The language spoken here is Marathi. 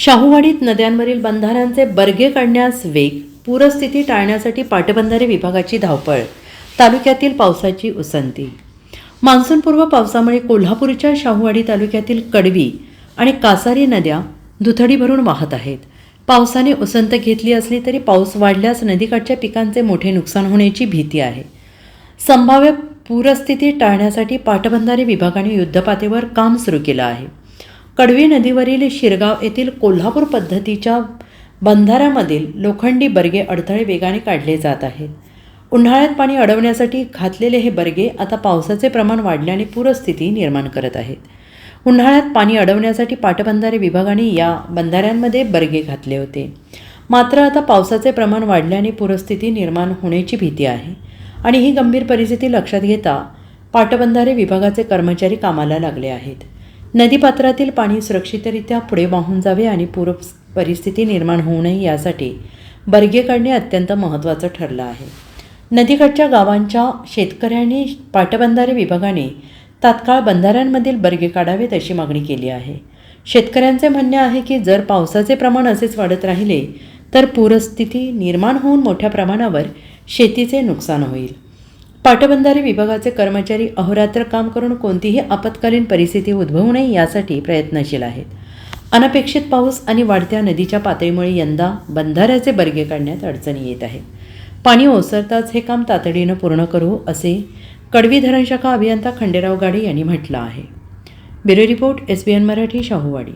शाहूवाडीत नद्यांवरील बंधाऱ्यांचे बर्गे काढण्यास वेग, पूरस्थिती टाळण्यासाठी पाटबंधारे विभागाची धावपळ, तालुक्यातील पावसाची उसंती। मान्सूनपूर्व पावसामुळे कोल्हापूरच्या शाहूवाडी तालुक्यातील कडवी आणि कासारी नद्या दुथडी भरून वाहत आहेत। पावसाने उसंत घेतली असली तरी पाऊस वाढल्यास नदीकाठच्या पिकांचे मोठे नुकसान होण्याची भीती आहे। संभाव्य पूरस्थिती टाळण्यासाठी पाटबंधारे विभागाने युद्धपातळीवर काम सुरू केलं आहे। कडवी नदीवरील शिरगाव येथील कोल्हापूर पद्धतीच्या बंधाऱ्यामधील लोखंडी बर्गे अडथळे वेगाने काढले जात आहेत। उन्हाळ्यात पाणी अडवण्यासाठी घातलेले हे बर्गे आता पावसाचे प्रमाण वाढल्याने पूरस्थिती निर्माण करत आहेत। उन्हाळ्यात पाणी अडवण्यासाठी पाटबंधारे विभागाने या बंधाऱ्यांमध्ये बर्गे घातले होते, मात्र आता पावसाचे प्रमाण वाढल्याने पूरस्थिती निर्माण होण्याची भीती आहे आणि ही गंभीर परिस्थिती लक्षात घेता पाटबंधारे विभागाचे कर्मचारी कामाला लागले आहेत। नदीपात्रातील पाणी सुरक्षितरित्या पुढे वाहून जावे आणि पूर परिस्थिती निर्माण होऊ नये यासाठी बर्गे काढणे अत्यंत महत्त्वाचं ठरलं आहे। नदीकाठच्या गावांच्या शेतकऱ्यांनी पाटबंधारे विभागाने तात्काळ बंधाऱ्यांमधील बर्गे काढावेत अशी मागणी केली आहे। शेतकऱ्यांचे म्हणणे आहे की जर पावसाचे प्रमाण असेच वाढत राहिले तर पूरस्थिती निर्माण होऊन मोठ्या प्रमाणावर शेतीचे नुकसान होईल। पाटबंधारे विभागाचे कर्मचारी अहोरात्र काम करून कोणतीही आपत्कालीन परिस्थिती उद्भवू नये यासाठी प्रयत्नशील आहेत। अनपेक्षित पाऊस आणि वाढत्या नदीच्या पातळीमुळे यंदा बंधाऱ्याचे बर्गे काढण्यात अडचणी येत आहेत। पाणी ओसरताच हे काम तातडीनं पूर्ण करू असे कडवी धरणशाखा अभियंता खंडेराव गाडे यांनी म्हटलं आहे। Bureau report SBN Marathi, Shahuwadi.